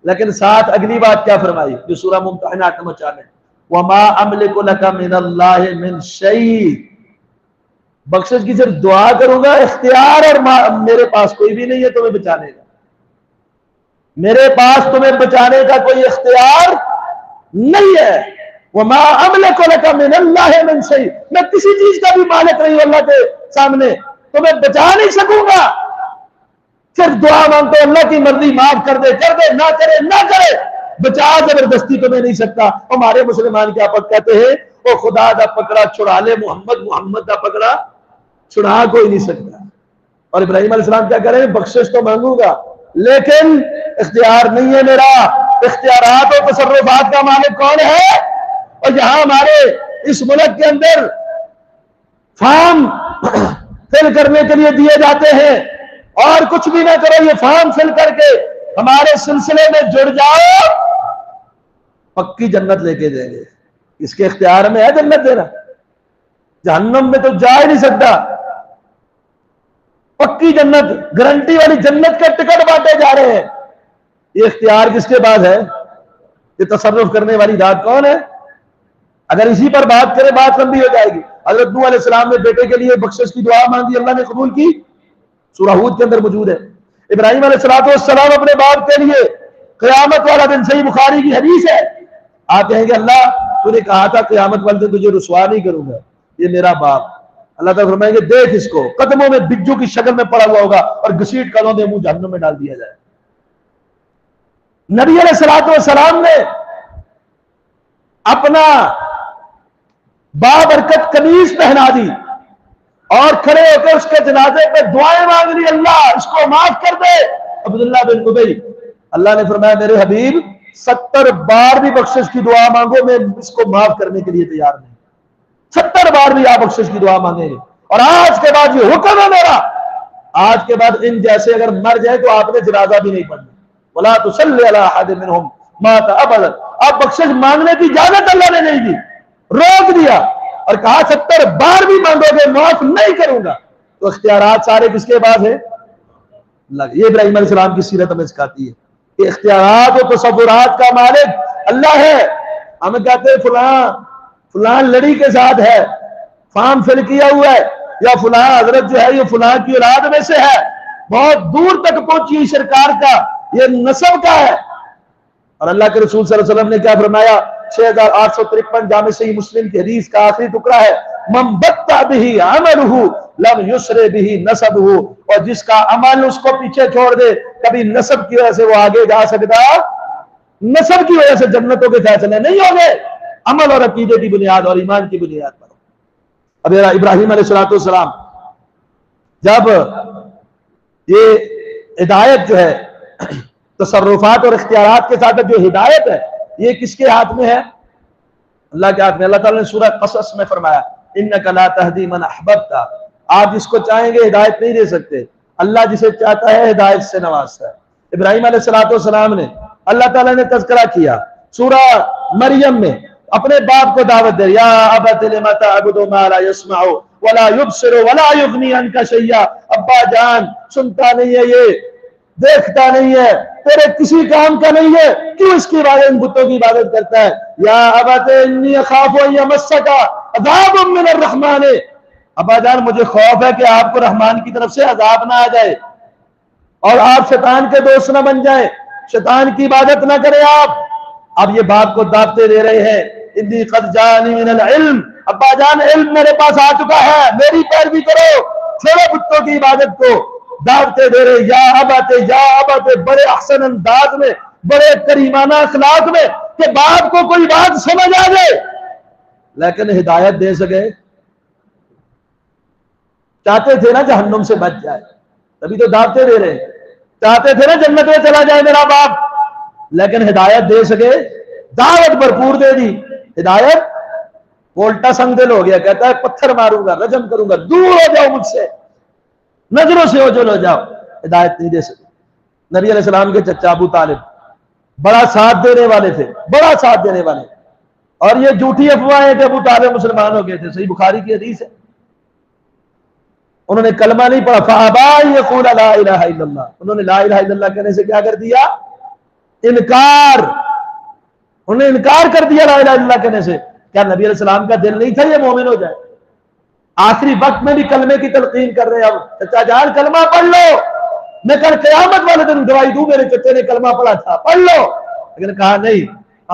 لیکن ساتھ اگلی بات کیا فرمائی جو سورہ ممتحنہ آیت نمبر 4 میں، وَمَا أَمْلِكُ لَكَ مِنَ اللَّهِ مِنْ شَيْءٍ، بخشش کی صرف دعا کروں گا، اختیار اور میرے پاس کوئی بھی نہیں ہے تمہیں بچانے کا، میرے پاس تمہیں بچانے کا کوئی اختیار نہیں ہے۔ وَمَا أَمْلِكُ لَكَ مِنَ اللَّهِ مِنْ شَيْءٍ، میں کسی چیز کا بھی مالک نہیں ہوں اللہ کے سامنے، تمہیں بچا نہیں سکوں گا۔ صرف دعا مانگو اللہ کی مرضی، معاف کر دے، کر دے، نہ کرے نہ کرے، بچا زبردستی تمہیں نہیں سکتا۔ ہمارے مسلمان کیا کہتے ہیں، وہ خدا دا پکڑا چھڑا لے محمد، محمد دا پکڑا چھڑا کوئی نہیں سکتا۔ اور ابراہیم علیہ السلام کیا کہہ رہے ہیں، بخشش تو مانگوں گا لیکن اختیار نہیں ہے میرا۔ اختیارات و تصرفات کا مالک کون ہے؟ اور یہاں ہمارے اس ملک کے اندر فارم فل کرنے کے لیے دیے جاتے ہیں، اور کچھ بھی نہ کرو، یہ فارم فل کر کے ہمارے سلسلے میں جڑ جاؤ، پکی جنت لے کے دیں گے۔ اس کے اختیار میں ہے جنت دینا، جہنم میں تو جا ہی نہیں سکتا۔ پکی جنت، گارنٹی والی جنت کے ٹکٹ بانٹے جا رہے ہیں۔ یہ اختیار کس کے پاس ہے؟ یہ تصرف کرنے والی ذات کون ہے؟ اگر اسی پر بات کرے بات لمبی ہو جائے گی۔ حضرت نوح علیہ السلام نے بیٹے کے لیے بخشش کی دعا مانگی، اللہ نے قبول کی، سورہ ہود کے اندر موجود ہے۔ ابراہیم علیہ السلام اپنے باپ کے لیے قیامت والا دن، صحیح بخاری کی حدیث ہے، آپ کہیں گے اللہ تو نے کہا تھا قیامت والے دن تجھے رسوا نہیں کروں گا، یہ میرا باپ۔ اللہ تعالیٰ فرمائیں گے دیکھ اس کو، قدموں میں بجو کی شکل میں پڑا ہوا ہوگا اور گھسیٹ کر دے منہ جہنم میں ڈال دیا جائے۔ نبی علیہ السلام نے اپنا بابرکت قمیص پہنا دی اور کھڑے ہو کے اس کے جنازے پہ دعائیں مانگ لی، اللہ اس کو معاف کر دے۔ عبداللہ بن ابی، اللہ نے فرمایا میرے حبیب 70 بار بھی بخشش کی دعا مانگو، میں اس کو معاف کرنے کے لیے تیار نہیں۔ 70 بار بھی آپ بخشش کی دعا مانگیں گے، اور آج کے بعد یہ حکم ہے میرا، آج کے بعد ان جیسے اگر مر جائے تو آپ نے جنازہ بھی نہیں پڑھنا، وَلَا تُصَلِّ عَلَىٰ أَحَدٍ مِّنْهُمْ مَاتَ أَبَدًا۔ آپ بخشش مانگنے کی اجازت اللہ نے نہیں دی، روک دیا اور کہا 70 بار بھی مانگو گے معاف نہیں کروں گا۔ تو اختیارات سارے کس کے پاس ہیں؟ اللہ۔ یہ ابراہیم علیہ السلام کی سیرت ہمیں سکھاتی ہے کہ اختیارات و تصورات کا مالک اللہ ہے۔ ہمیں کہتے ہیں فلاں لڑی کے ساتھ ہے، فارم فل کیا ہوا ہے، یا فلاں حضرت جو ہے یہ فلاں کی اولاد میں سے ہے، بہت دور تک پہنچی سرکار کا یہ نسب کا ہے۔ اور اللہ کے رسول صلی اللہ علیہ وسلم نے کیا فرمایا؟ 6853 جامع صحیح مسلم کی حدیث کا آخری ٹکڑا ہے، من بطأ به عمله لم یسر به نسبه، اور جس کا عمل اس کو پیچھے چھوڑ دے کبھی نسب کی وجہ سے وہ آگے جا سکتا نسب کی وجہ سے جنتوں کے فیصلے نہیں ہوں گے، عمل اور عقیدے کی بنیاد اور ایمان کی بنیاد پر۔ اب ابراہیم علیہ السلام جب یہ ہدایت جو ہے تصرفات اور اختیارات کے ساتھ جو ہدایت ہے یہ کس کے ہاتھ میں ہے؟ اللہ کے ہاتھ میں۔ اللہ تعالیٰ نے سورہ قصص میں فرمایا انک لا تہدی من احببت، آپ جس کو چاہیں گے ہدایت نہیں دے سکتے، اللہ جسے چاہتا ہے ہدایت سے نوازتا ہے۔ ابراہیم علیہ السلام نے اللہ تعالیٰ نے تذکرہ کیا سورہ مریم میں، اپنے باپ کو دعوت دے، یا ابت لم تعبد ما لا يسمع ولا يبصر ولا يغني عنك شيئا، ابا جان سنتا نہیں ہے، یہ دیکھتا نہیں ہے، تیرے کسی کام کا نہیں ہے، کیوں اس کی عبادت، ان بتوں کی عبادت کرتا ہے؟ یا ابت انی اخاف ان یمسک عذاب من الرحمن، ابا جان مجھے خوف ہے کہ آپ کو رحمان کی طرف سے عذاب نہ آ جائے اور آپ شیطان کے دوست نہ بن جائیں، شیطان کی عبادت نہ کریں آپ۔ اب یہ باپ کو دعوتیں دے رہے ہیں، انی قد جانی من العلم، ابا جان علم میرے پاس آ چکا ہے، میری پیروی کرو، چھوڑو بتوں کی عبادت کو، دعوتیں دے رہے یا ابت بڑے احسن انداز میں، بڑے کریمانہ اخلاق میں کہ باپ کو کوئی بات سمجھ آ جائے، لیکن ہدایت دے سکے؟ چاہتے تھے نا جہنم سے بچ جائے، تبھی تو دعوتیں دے رہے ہیں، چاہتے تھے نا جنت میں چلا جائے میرا باپ، لیکن ہدایت دے سکے؟ دعوت بھرپور دے دی، ہدایت وہ الٹا سنگ دل ہو گیا، کہتا ہے پتھر ماروں گا، رجم کروں گا، دور ہو جاؤ مجھ سے، نظروں سے اوجھل ہو جاؤ، ہدایت نہیں دے سکے۔ نبی علیہ السلام کے چچا ابو طالب بڑا ساتھ دینے والے تھے، بڑا ساتھ دینے والے، اور یہ جھوٹی افواہیں کہ ابو طالب مسلمان ہو گئے تھے، صحیح بخاری کی حدیث ہے، انہوں نے کلمہ نہیں پڑھا، فَأَبَىٰ يَقُولَ لَا إِلَٰهَ إِلَّا اللَّهُ، انہوں نے لا الہ الا اللہ کہنے سے کیا کر دیا؟ انکار، انہوں نے انکار کر دیا لا الہ الا اللہ کہنے سے۔ کیا نبی علیہ السلام کا دل نہیں تھا یہ مومن ہو جائے؟ آخری وقت میں بھی کلمے کی تلقین کر رہے ہیں، اب چچا جان کلمہ پڑھ لو، میں کل قیامت والے دن گواہی دوں میرے چچے نے کلمہ پڑھا تھا، پڑھ لو، لیکن کہا نہیں،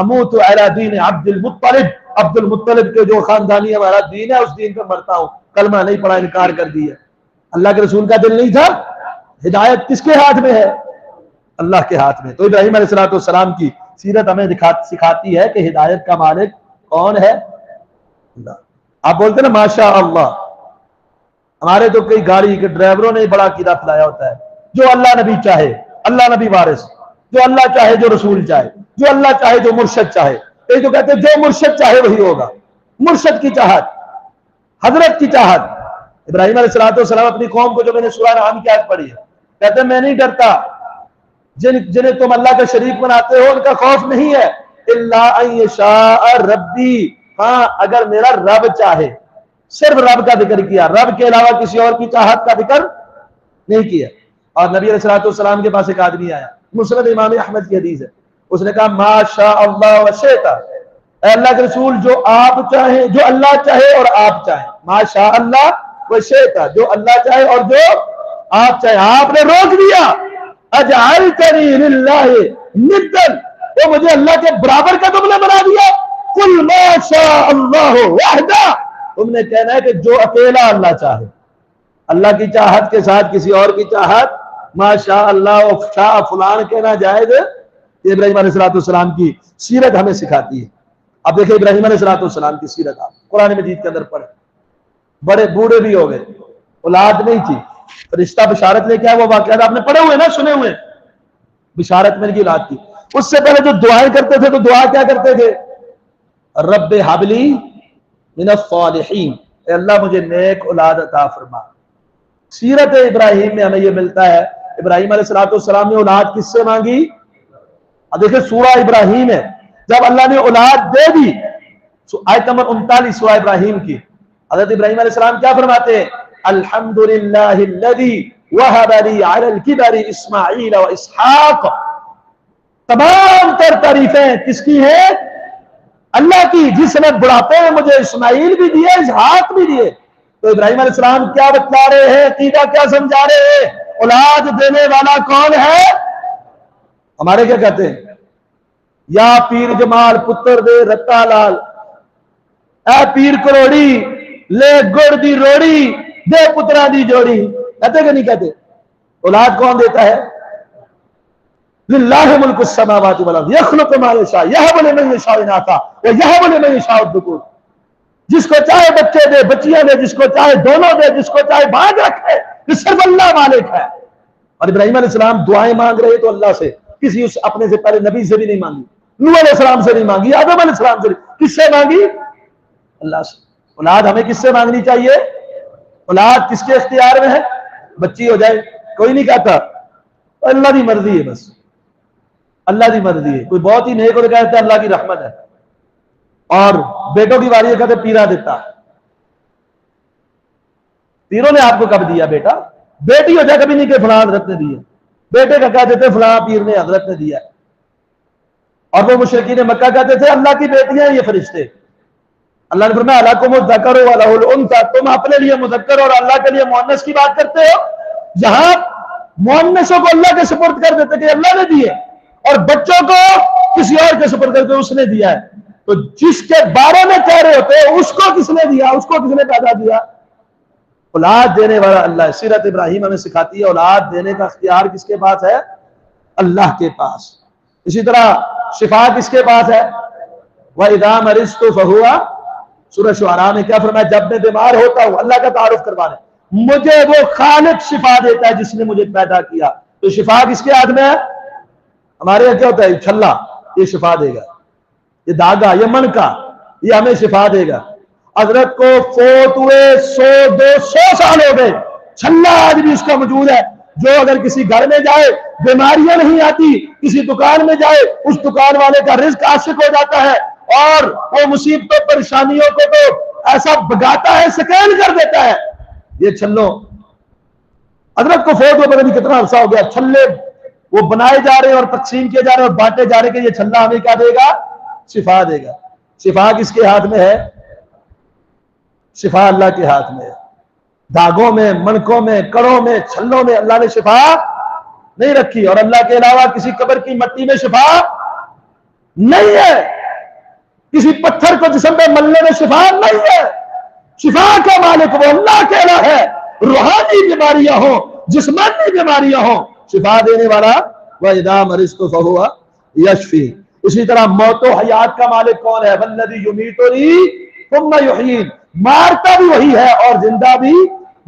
اموت علی دین عبد المطلب، عبد المطلب کے جو خاندانی ہمارا دین ہے اس دین پہ مرتا ہوں، کلمہ نہیں پڑھا، انکار کر دیا۔ اللہ کے رسول کا دل نہیں تھا؟ ہدایت کس کے ہاتھ میں ہے؟ اللہ کے ہاتھ میں۔ تو ابراہیم علیہ السلام کی سیرت ہمیں سکھاتی ہے کہ ہدایت کا مالک کون ہے؟ اللہ۔ آپ بولتے نا ماشاء اللہ، ہمارے تو کئی گاڑی کے ڈرائیوروں نے بڑا عقیدہ پھیلایا ہوتا ہے، جو اللہ نبی چاہے، اللہ نبی وارث، جو اللہ چاہے، جو رسول چاہے، جو اللہ چاہے، جو مرشد چاہے، کئی تو کہتے ہیں جو مرشد چاہے وہی ہوگا، مرشد کی چاہت، حضرت کی چاہت۔ ابراہیم علیہ السلام اپنی قوم کو جو میں نے سورہ انعام کی آیت پڑھی ہے، کہتے ہیں میں نہیں ڈرتا، جنہیں تم اللہ کا شریک بناتے ہو ان کا خوف نہیں ہے، الا ان یشاء ربی، ہاں اگر میرا رب چاہے، صرف رب کا ذکر کیا، رب کے علاوہ کسی اور کی چاہت کا ذکر نہیں کیا۔ اور نبی علیہ السلام کے پاس ایک آدمی آیا، مسند امام احمد کی حدیث ہے، اس نے کہا ما شاء اللہ وشئت، اے اللہ کے رسول جو آپ چاہیں، جو اللہ چاہے اور آپ چاہیں، ما شاء اللہ وشئت، جو اللہ چاہے اور جو آپ چاہیں۔ آپ نے روک دیا، اجعلتنی للہ ندا، تو مجھے اللہ کے برابر کا تم نے بنا دیا، قل ما شاء اللہ وحدہ، تم نے کہنا ہے کہ جو اکیلا اللہ چاہے، اللہ کی چاہت کے ساتھ کسی اور کی چاہت، ما شاء اللہ و شاء فلان کہنا جائز ہے۔ یہ ابراہیم علیہ السلام کی سیرت ہمیں سکھاتی ہے۔ اب دیکھیں ابراہیم علیہ السلام کی سیرت آپ قرآن مجید کے اندر پڑھیں، بڑے بوڑھے بھی ہو گئے، اولاد نہیں تھی، فرشتہ بشارت لے کے آیا، وہ واقعات آپ نے پڑھے ہوئے نا، سنے ہوئے، بشارت میں ان کی اولاد تھی۔ اس سے پہلے جو دعائیں کرتے تھے تو دعا کیا کرتے تھے؟ رب حبلی من الصالحین، اے اللہ مجھے نیک اولاد عطا فرما۔ سیرت ابراہیم میں ہمیں یہ ملتا ہے، ابراہیم علیہ السلام نے اولاد کس سے مانگی؟ اب دیکھیں سورہ ابراہیم ہے، جب اللہ نے اولاد دے دی، آیت نمبر 39 سورہ ابراہیم کی، حضرت ابراہیم علیہ السلام کیا فرماتے ہیں؟ الحمدللہ الذی وہب لی علی الکبر اسماعیل و اسحاق، تمام تر تعریفیں کس کی ہیں؟ اللہ کی، جس نے بڑھاپے میں مجھے اسماعیل بھی دیے، اسحاق بھی دیے۔ تو ابراہیم علیہ السلام کیا بتلا رہے ہیں، عقیدہ کیا سمجھا رہے ہیں؟ اولاد دینے والا کون ہے؟ ہمارے کیا کہتے ہیں؟ یا پیر جمال پتر دے رتا لال، اے پیر کروڑی لے گڑ دی روڑی دے پترا دی جوڑی، کہتے کہ نہیں کہتے؟ اولاد کون دیتا ہے؟ للہ ملک السماوات والارض یخلق ما یشاء یہب لمن یشاء اناثا ویہب لمن یشاء الذکور، جس کو چاہے بچے دے بچیاں دے، جس کو چاہے دونوں دے، جس کو چاہے بانٹ رکھے، یہ صرف اللہ مالک ہے۔ اور ابراہیم علیہ السلام دعائیں مانگ رہے تو اللہ سے، کسی اس اپنے سے پہلے نبی سے بھی نہیں مانگی، نوح علیہ السلام سے نہیں مانگی، آدم علیہ السلام سے نہیں، کس سے مانگی؟ اللہ سے۔ اولاد ہمیں کس سے مانگنی چاہیے؟ اولاد کس کے اختیار میں ہے؟ بچی ہو جائے کوئی نہیں کہتا، اللہ کی مرضی ہے، بس اللہ کی مرضی ہے۔ کوئی بہت ہی نیک ہو کہتا ہے اللہ کی رحمت ہے، اور بیٹوں کی باری کہتے پیرا دیتا، پیروں نے آپ کو کب دیا بیٹا؟ بیٹی ہو جائے کبھی نہیں کہ فلاں حضرت نے دیا، بیٹے کا کہتے تھے فلاں پیر نے حضرت نے دیا۔ اور وہ مشرکین مکہ کہتے تھے اللہ کی بیٹیاں ہیں یہ فرشتے۔ اللہ نے فرمایا لکم الذکر ولہ الانثی، تم اپنے لیے مذکر اور اللہ کے لیے مؤنث کی بات کرتے ہو، جہاں مؤنثوں کو اللہ کے سپرد کر دیتے کہ اللہ نے دیے، اور بچوں کو کسی اور کے سپرد کر کے اس نے دیا ہے۔ تو جس کے بارے میں کہہ رہے ہوتے ہیں اس کو کس نے دیا، اس کو کس نے پیدا دیا؟ اولاد دینے والا اللہ ہے۔ سیرت ابراہیم ہمیں سکھاتی ہے اولاد دینے کا اختیار کس کے پاس ہے؟ اللہ کے پاس۔ اسی طرح شفا کس کے پاس ہے؟ وَإِذَا مَرِضْتُ فَهُوَ، سورہ شعراء میں کیا فرمایا؟ جب میں بیمار ہوتا ہوں، اللہ کا تعارف کروانے، مجھے وہ خالق شفا دیتا ہے جس نے مجھے پیدا کیا۔ تو شفا کس کے ہاتھ میں ہے؟ ہمارے یہاں کیا ہوتا ہے؟ چھلا یہ شفا دے گا، یہ داغا، یہ منکا، یہ ہمیں شفا دے گا۔ حضرت کو فوت ہوئے 100-200 سال ہو گئے، چھلا آج بھی اس کا موجود ہے، جو اگر کسی گھر میں جائے بیماریاں نہیں آتی، کسی دکان میں جائے اس دکان والے کا رزق عاشق ہو جاتا ہے، اور وہ مصیبتوں پریشانیوں کو تو ایسا بگاتا ہے، سکین کر دیتا ہے۔ یہ چھلوں حضرت کو فوت ہوئے پتہ نہیں کتنا عرصہ ہو گیا، چھلے وہ بنائے جا رہے ہیں اور تقسیم کیے جا رہے ہیں اور بانٹے جا رہے ہیں کہ یہ چھلا ہمیں کیا دے گا؟ شفا دے گا۔ شفا کس کے ہاتھ میں ہے؟ شفا اللہ کے ہاتھ میں ہے۔ داغوں میں، منکوں میں، کڑوں میں، چھلوں میں اللہ نے شفا نہیں رکھی، اور اللہ کے علاوہ کسی قبر کی مٹی میں شفا نہیں ہے، کسی پتھر کو جسم پہ ملنے میں شفا نہیں ہے۔ شفا کا مالک وہ اللہ تعالیٰ ہے، روحانی بیماریاں ہوں، جسمانی بیماریاں ہوں، شفا دینے والا وَإِذَا مَرِضْتُ فَهُوَ يَشْفِي۔ اسی طرح موت و حیات کا مالک کون ہے؟ وَالَّذِي يُمِيتُنِي ثُمَّ يُحْيِينِ، مارتا بھی وہی ہے اور زندہ بھی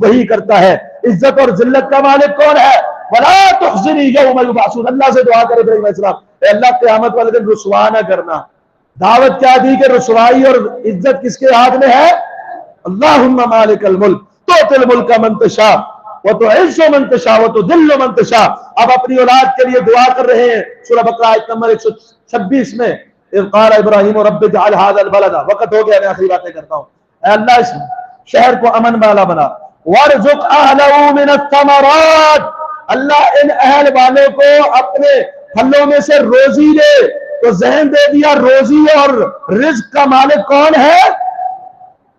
وہی کرتا ہے۔ عزت اور ذلت کا مالک کون ہے؟ وَلَا تُخْزِنِي يَوْمَ يُبْعَثُونَ، اللہ سے دعا کرے ابراہیم علیہ السلام، اے اللہ قیامت والے دن رسوا نہ کرنا۔ دعوت کیا دی کہ رسوائی اور عزت کس کے ہاتھ میں ہے؟ اللہم مالک الملک تؤتی الملک من تشاء وتعز من تشاء وتذل من تشاء۔ اب اپنی اولاد کے لیے دعا کر رہے ہیں، سورہ بقرہ آیت نمبر 126 میں، اذ قال ابراہیم رب اجعل هذا البلد، وقت ہو گیا میں آخری باتیں کرتا ہوں، اے اللہ اس شہر کو امن والا بنا، وارزق اہلہ من الثمرات، اللہ ان اہل والوں کو اپنے پھلوں میں سے روزی دے۔ تو ذہن دے دیا روزی اور رزق کا مالک کون ہے؟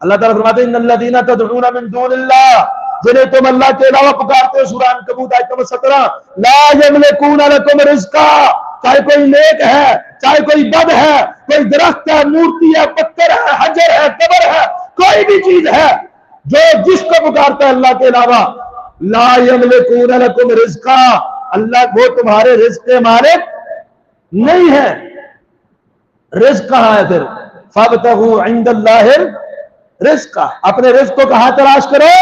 اللہ تعالیٰ فرماتے ہیں ان الذین تدعون من دون اللہ، جنہیں تم اللہ کے علاوہ پکارتے ہو، سورہ عنکبوت آیت نمبر 17، لا یملکون لکم رزقا، چاہے کوئی نیک ہے، چاہے کوئی بد ہے، کوئی درخت ہے، مورتی ہے، پتھر ہے، حجر ہے، قبر ہے، کوئی بھی چیز ہے جو جس کو پکارتا ہے اللہ کے علاوہ، لا یملکون لکم رزقا، اللہ وہ تمہارے رزق کے مالک نہیں ہے۔ رزق کہاں ہے پھر؟ فابتغوا عند اللہ رزق، اپنے رزق کو کہاں تلاش کرو؟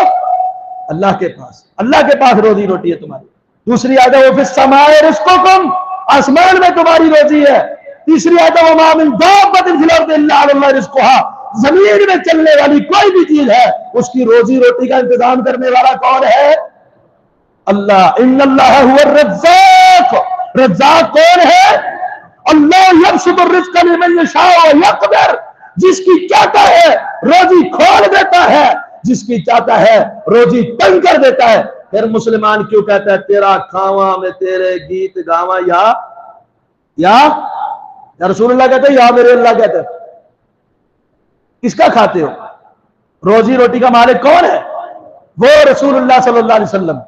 اللہ کے پاس، اللہ کے پاس روزی روٹی ہے تمہاری۔ دوسری آیت ہے وہ فی السماء رزقکم، آسمان میں تمہاری روزی ہے۔ تیسری آیت ہے وما من دابۃ فی الارض الا علی اللہ رزقها، زمین میں چلنے والی کوئی بھی چیز ہے اس کی روزی روٹی کا انتظام کرنے والا کون ہے؟ اللہ۔ ان اللہ هو الرزاق، رزاق کون ہے؟ اللہ یبسط الرزق لمن یشاء ویقدر، جس کی چاہتا ہے روزی کھول دیتا ہے، جس کی چاہتا ہے روزی تنگ کر دیتا ہے۔ پھر مسلمان کیوں کہتا ہے تیرا کھاواں میں تیرے گیت گاواں، یا رسول اللہ کہتے ہیں یا میرے اللہ کہتے ہیں؟ کس کا کھاتے ہو؟ روزی روٹی کا مالک کون ہے؟ وہ رسول اللہ صلی اللہ علیہ وسلم،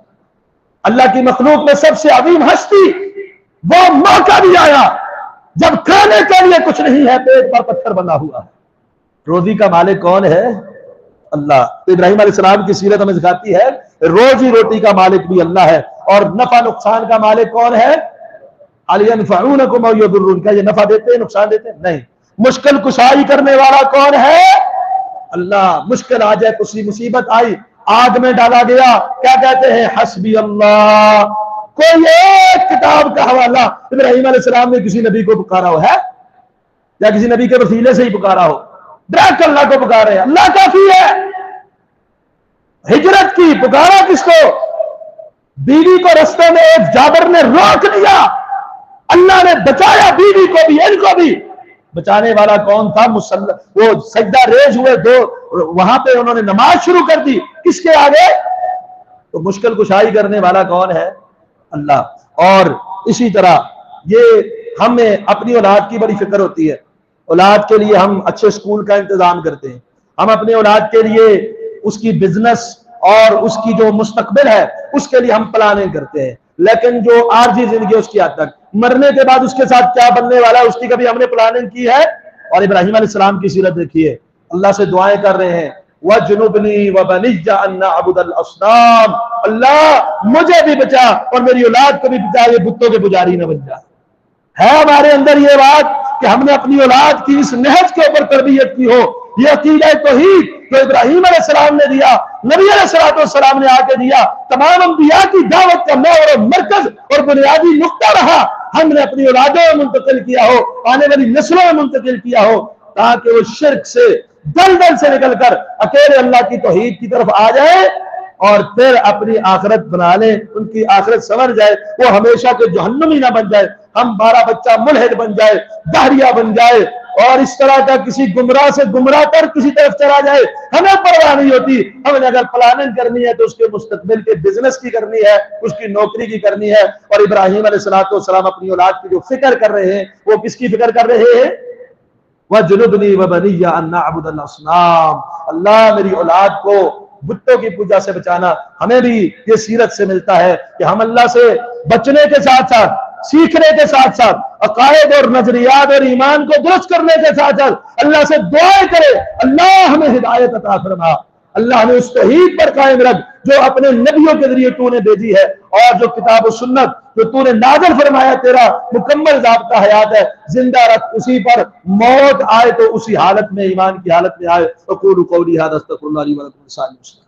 اللہ کی مخلوق میں سب سے عظیم ہستی۔ وہ موقع بھی آیا جب کھانے کے لیے کچھ نہیں ہے، پیٹ پر پتھر بنا ہوا ہے۔ روزی کا مالک کون ہے؟ اللہ۔ تو ابراہیم علیہ السلام کی سیرت ہمیں سکھاتی ہے روزی روٹی کا مالک بھی اللہ ہے، اور نفع نقصان کا مالک کون ہے؟ هل ينفعونكم او يضرون، کیا یہ نفع دیتے ہیں نقصان دیتے ہیں؟ نہیں۔ مشکل کشائی کرنے والا کون ہے؟ اللہ۔ مشکل آ جائے، کسی مصیبت آئی، آگ میں ڈالا گیا، کیا کہتے ہیں؟ حسبی اللہ۔ کوئی ایک کتاب کا حوالہ ابراہیم علیہ السلام نے کسی نبی کو پکارا ہو ہے، یا کسی نبی کے وسیلے سے ہی پکارا ہو؟ ڈائریکٹ اللہ کو پکارے، اللہ کافی ہے۔ ہجرت کی، پکارا کس کو؟ بیوی کو رستے میں ایک جابر نے روک لیا، اللہ نے بچایا بیوی کو بھی، ان کو بھی۔ بچانے والا کون تھا؟ وہ سجدہ ریز ہوئے دو، وہاں پہ انہوں نے نماز شروع کر دی، کس کے آگے؟ تو مشکل کشائی کرنے والا کون ہے؟ اللہ۔ اور اسی طرح یہ ہمیں اپنی اولاد کی بڑی فکر ہوتی ہے، اولاد کے لیے ہم اچھے سکول کا انتظام کرتے ہیں، ہم اپنی اولاد کے لیے اس کی بزنس اور اس کی جو مستقبل ہے اس کے لیے ہم پلاننگ کرتے ہیں، لیکن جو عارضی زندگی اس کی حد تک، مرنے کے بعد اس کے ساتھ کیا بننے والا ہے اس کی کبھی ہم نے پلاننگ کی ہے؟ اور ابراہیم علیہ السلام کی سیرت دیکھیے، اللہ سے دعائیں کر رہے ہیں، وَجْنُبْنِي وَبَنِيَّ أَن نَعْبُدَ الْأَصْنَامَ، اللہ مجھے بھی بچا اور میری اولاد کو بھی بچا، یہ بتوں کے پجاری نہ بن جائے۔ ہے ہمارے اندر یہ بات کہ ہم نے اپنی اولاد کی اس نہج کے اوپر تربیت کی ہو، یہ عقیدہ توحید جو ابراہیم علیہ السلام نے دیا، نبی علیہ السلام نے آ کے دیا، تمام انبیاء کی دعوت کا محور اور مرکز اور بنیادی نقطہ رہا، ہم نے اپنی اولادوں میں منتقل کیا ہو، آنے والی نسلوں میں منتقل کیا ہو، تاکہ وہ شرک سے دلدل سے نکل کر اکیلے اللہ کی توحید کی طرف آ جائے اور پھر اپنی آخرت بنا لیں، ان کی آخرت سنور جائے، وہ ہمیشہ کے جہنمی نہ بن جائے، ہم بارہ بچہ ملحد بن جائے، دہریہ بن جائے اور اس طرح کا کسی گمراہ سے گمراہ کر کسی طرف چلا جائے، ہمیں پرواہ نہیں ہوتی۔ ہمیں اگر پلاننگ کرنی ہے تو اس کے مستقبل کے بزنس کی کرنی ہے، اس کی نوکری کی کرنی ہے۔ اور ابراہیم علیہ السلام اپنی اولاد کی جو فکر کر رہے ہیں وہ کس کی فکر کر رہے ہیں؟ وَجْنُبْنِي وَبَنِيَّ أَن نَعْبُدَ الْأَصْنَامَ، اللہ میری اولاد کو بتوں کی پوجا سے بچانا۔ ہمیں بھی یہ سیرت سے ملتا ہے کہ ہم اللہ سے بچنے کے ساتھ ساتھ، سیکھنے کے ساتھ ساتھ، عقائد اور نظریات اور ایمان کو درست کرنے کے ساتھ ساتھ اللہ سے دعائیں کرے، اللہ ہمیں ہدایت عطا فرما، اللہ ہمیں اس توحید پر قائم رکھ جو اپنے نبیوں کے ذریعے تو نے بھیجی ہے، اور جو کتاب و سنت جو تو نے نازل فرمایا تیرا مکمل ضابطہ حیات ہے، زندہ رکھ اسی پر، موت آئے تو اسی حالت میں، ایمان کی حالت میں آئے۔ اقول قولی ھذا استغفر اللہ لی ولکم ولسائر المسلمین۔